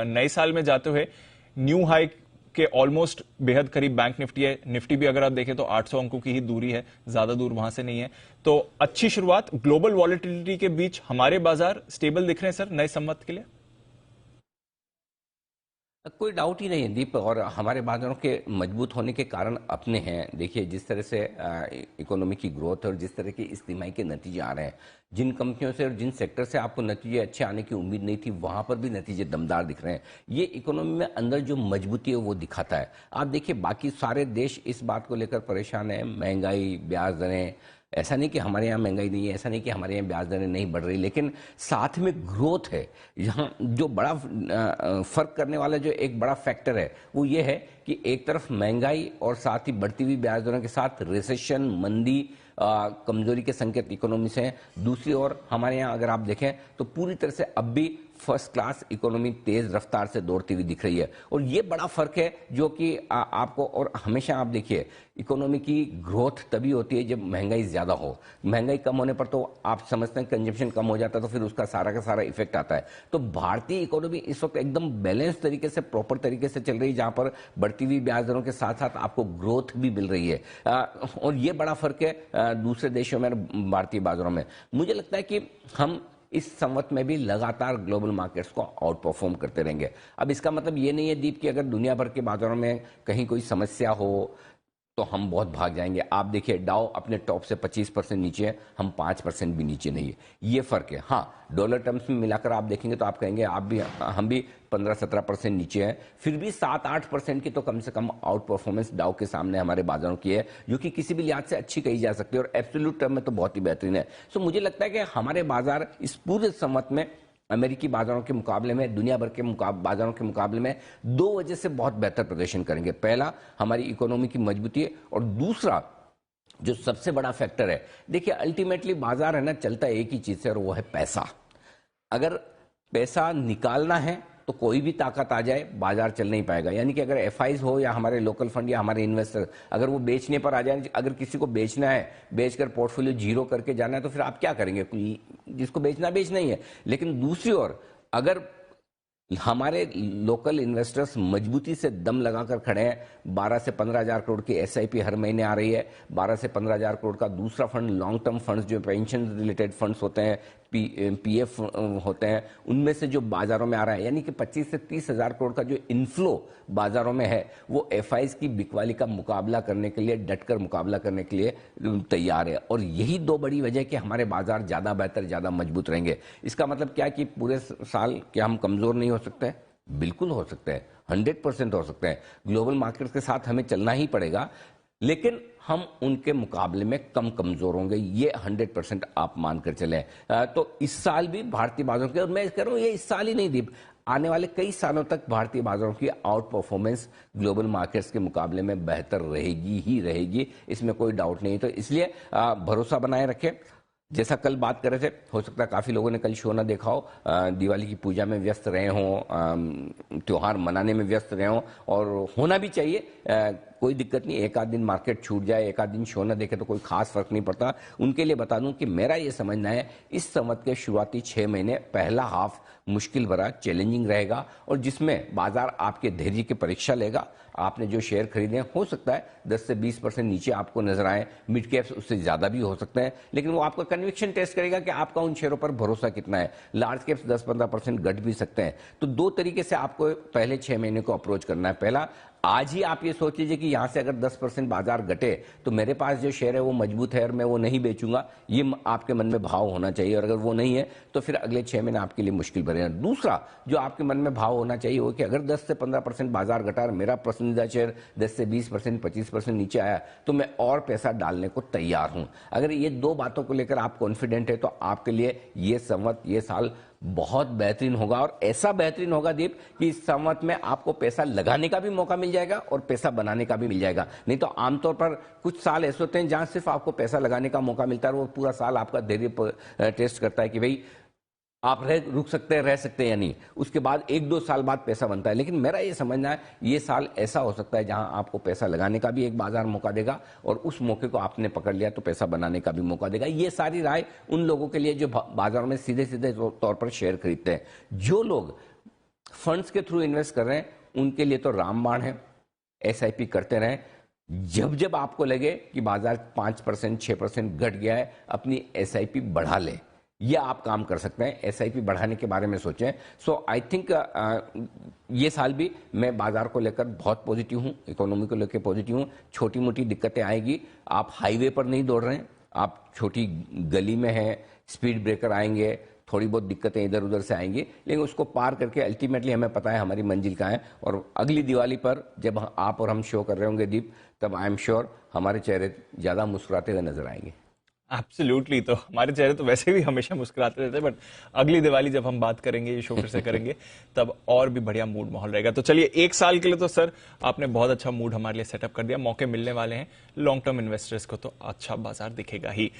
नए साल में जाते हुए न्यू हाई के ऑलमोस्ट बेहद करीब बैंक निफ्टी है। निफ्टी भी अगर आप देखें तो 800 अंकों की ही दूरी है, ज्यादा दूर वहां से नहीं है। तो अच्छी शुरुआत, ग्लोबल वॉलेटिलिटी के बीच हमारे बाजार स्टेबल दिख रहे हैं सर नए संवत के लिए। कोई डाउट ही नहीं है दीप, और हमारे बाजारों के मजबूत होने के कारण अपने हैं। देखिए जिस तरह से इकोनॉमी की ग्रोथ और जिस तरह की इस तिमाही के नतीजे आ रहे हैं, जिन कंपनियों से और जिन सेक्टर से आपको नतीजे अच्छे आने की उम्मीद नहीं थी, वहां पर भी नतीजे दमदार दिख रहे हैं। ये इकोनॉमी में अंदर जो मजबूती है वो दिखाता है। आप देखिए बाकी सारे देश इस बात को लेकर परेशान है, महंगाई, ब्याज दरें। ऐसा नहीं कि हमारे यहाँ महंगाई नहीं है, ऐसा नहीं कि हमारे यहाँ ब्याज दरें नहीं बढ़ रही, लेकिन साथ में ग्रोथ है। यहाँ जो बड़ा फर्क करने वाला जो एक बड़ा फैक्टर है वो ये है कि एक तरफ महंगाई और साथ ही बढ़ती हुई ब्याज दरों के साथ रिसेशन, मंदी, कमजोरी के संकेत इकोनॉमी से हैं। दूसरी ओर हमारे यहाँ अगर आप देखें तो पूरी तरह से अब भी फर्स्ट क्लास इकोनॉमी तेज रफ्तार से दौड़ती हुई दिख रही है। और ये बड़ा फर्क है जो कि आपको, और हमेशा आप देखिए इकोनॉमी की ग्रोथ तभी होती है जब महंगाई ज्यादा हो। महंगाई कम होने पर तो आप समझते हैं कंजप्शन कम हो जाता है, तो फिर उसका सारा का सारा इफेक्ट आता है। तो भारतीय इकोनॉमी इस वक्त एकदम बैलेंस तरीके से, प्रॉपर तरीके से चल रही है, जहां पर बढ़ती हुई ब्याज दरों के साथ साथ आपको ग्रोथ भी मिल रही है। और ये बड़ा फर्क है दूसरे देशों में, भारतीय बाजारों में। मुझे लगता है कि हम इस संवत में भी लगातार ग्लोबल मार्केट्स को आउट परफॉर्म करते रहेंगे। अब इसका मतलब ये नहीं है दीप कि अगर दुनिया भर के बाजारों में कहीं कोई समस्या हो तो हम बहुत भाग जाएंगे। आप देखिए डाउ अपने टॉप से 25% नीचे है, हम 5% भी नीचे नहीं है। ये फर्क है। हाँ, डॉलर टर्म्स में मिलाकर आप देखेंगे तो आप कहेंगे आप भी, हम भी 15-17% नीचे हैं। फिर भी 7-8% की तो कम से कम आउट परफॉर्मेंस डाउ के सामने हमारे बाजारों की है, जो कि किसी भी लिहाज से अच्छी कही जा सकती है और एब्सोल्यूट टर्म में तो बहुत ही बेहतरीन है। सो मुझे लगता है कि हमारे बाजार इस पूरे संवत में अमेरिकी बाजारों के मुकाबले में, दुनिया भर के बाजारों के मुकाबले में 2 वजह से बहुत बेहतर प्रदर्शन करेंगे। पहला, हमारी इकोनॉमी की मजबूती है, और दूसरा जो सबसे बड़ा फैक्टर है, देखिए अल्टीमेटली बाजार है ना, चलता है एक ही चीज से, और वो है पैसा। अगर पैसा निकालना है तो कोई भी ताकत आ जाए, बाजार चल नहीं पाएगा। यानी कि अगर एफआईज हो या हमारे लोकल फंड या हमारे इन्वेस्टर, अगर वो बेचने पर आ जाए, अगर किसी को बेचना है, बेचकर पोर्टफोलियो जीरो करके जाना है, तो फिर आप क्या करेंगे? जिसको बेचना ही है। लेकिन दूसरी ओर अगर हमारे लोकल इन्वेस्टर्स मजबूती से दम लगाकर खड़े हैं, 12 से 15 हजार करोड़ की एसआईपी हर महीने आ रही है, 12 से 15 हजार करोड़ का दूसरा फंड, लॉन्ग टर्म फंड्स जो पेंशन रिलेटेड फंड्स होते हैं, पीएफ होते हैं, उनमें से जो बाजारों में आ रहा है, यानी कि 25 से 30 हजार करोड़ का जो इनफ्लो बाजारों में है, वो एफआईज की बिकवाली का मुकाबला करने के लिए, डटकर मुकाबला करने के लिए तैयार है। और यही 2 बड़ी वजह कि हमारे बाजार ज्यादा बेहतर, ज्यादा मजबूत रहेंगे। इसका मतलब क्या कि पूरे साल क्या हम कमजोर नहीं हो सकते हैं? बिल्कुल हो सकते हैं, 100% हो सकते हैं। ग्लोबल मार्केट के साथ हमें चलना ही पड़ेगा, लेकिन हम उनके मुकाबले में कम कमजोर होंगे, ये 100% आप मानकर चले। तो इस साल भी भारतीय बाजारों के, और मैं कह रहा हूं ये इस साल ही नहीं दीप, आने वाले कई सालों तक भारतीय बाजारों की आउट परफॉर्मेंस ग्लोबल मार्केट्स के मुकाबले में बेहतर रहेगी ही रहेगी, इसमें कोई डाउट नहीं। तो इसलिए भरोसा बनाए रखें। जैसा कल बात कर रहे थे, हो सकता है काफी लोगों ने कल शो ना देखा हो, दिवाली की पूजा में व्यस्त रहे हों, त्योहार मनाने में व्यस्त रहे हों, और होना भी चाहिए, कोई दिक्कत नहीं। एक आध दिन मार्केट छूट जाए, एक आध दिन शो ना देखे तो कोई खास फर्क नहीं पड़ता। उनके लिए बता दूं कि मेरा ये समझना है, इस संवत के शुरुआती 6 महीने, पहला हाफ मुश्किल भरा, चैलेंजिंग रहेगा, और जिसमें बाजार आपके धैर्य की परीक्षा लेगा। आपने जो शेयर खरीदे हो सकता है 10 से 20% नीचे आपको नजर आए, मिड कैप्स उससे ज्यादा भी हो सकते हैं, लेकिन वो आपका कन्विक्शन टेस्ट करेगा कि आपका उन शेयरों पर भरोसा कितना है। लार्ज कैप्स 10-15% घट भी सकते हैं। तो 2 तरीके से आपको पहले 6 महीने को अप्रोच करना है। पहला, आज ही आप ये सोच लीजिए कि यहां से अगर 10% बाजार घटे तो मेरे पास जो शेयर है वो मजबूत है और मैं वो नहीं बेचूंगा, ये आपके मन में भाव होना चाहिए। और अगर वो नहीं है तो फिर अगले 6 महीने आपके लिए मुश्किल भरे हैं। दूसरा जो आपके मन में भाव होना चाहिए वो कि अगर 10 से 15% बाजार घटा और मेरा पसंदीदा शेयर 10 से 20%, 25% नीचे आया तो मैं और पैसा डालने को तैयार हूं। अगर ये 2 बातों को लेकर आप कॉन्फिडेंट है तो आपके लिए ये संवत, ये साल बहुत बेहतरीन होगा। और ऐसा बेहतरीन होगा दीप कि इस संवत में आपको पैसा लगाने का भी मौका मिल जाएगा और पैसा बनाने का भी मिल जाएगा। नहीं तो आमतौर पर कुछ साल ऐसे होते हैं जहां सिर्फ आपको पैसा लगाने का मौका मिलता है, वो पूरा साल आपका धैर्य टेस्ट करता है कि भाई आप रुक सकते हैं, रह सकते हैं या नहीं। उसके बाद 1-2 साल बाद पैसा बनता है। लेकिन मेरा ये समझना है ये साल ऐसा हो सकता है जहां आपको पैसा लगाने का भी एक बाजार मौका देगा और उस मौके को आपने पकड़ लिया तो पैसा बनाने का भी मौका देगा। ये सारी राय उन लोगों के लिए जो बाजारों में सीधे सीधे तौर पर शेयर खरीदते हैं। जो लोग फंड्स के थ्रू इन्वेस्ट कर रहे हैं उनके लिए तो रामबाण है, एसआईपी करते रहें। जब जब आपको लगे कि बाजार 5% 6% घट गया है, अपनी एसआईपी बढ़ा ले, ये आप काम कर सकते हैं। एसआईपी बढ़ाने के बारे में सोचें। सो आई थिंक ये साल भी मैं बाजार को लेकर बहुत पॉजिटिव हूँ, इकोनॉमी को लेकर पॉजिटिव हूँ। छोटी मोटी दिक्कतें आएगी, आप हाईवे पर नहीं दौड़ रहे हैं, आप छोटी गली में हैं, स्पीड ब्रेकर आएंगे, थोड़ी बहुत दिक्कतें इधर उधर से आएंगी, लेकिन उसको पार करके अल्टीमेटली हमें पता है हमारी मंजिल कहाँ है। और अगली दिवाली पर जब आप और हम शो कर रहे होंगे दीप, तब आई एम श्योर हमारे चेहरे ज्यादा मुस्कुराते हुए नजर आएंगे। एब्सोल्युटली। तो हमारे चेहरे तो वैसे भी हमेशा मुस्कुराते रहते हैं, बट अगली दिवाली जब हम बात करेंगे, ये शो फिर से करेंगे, तब और भी बढ़िया मूड माहौल रहेगा। तो चलिए, एक साल के लिए तो सर आपने बहुत अच्छा मूड हमारे लिए सेटअप कर दिया, मौके मिलने वाले हैं, लॉन्ग टर्म इन्वेस्टर्स को तो अच्छा बाजार दिखेगा ही।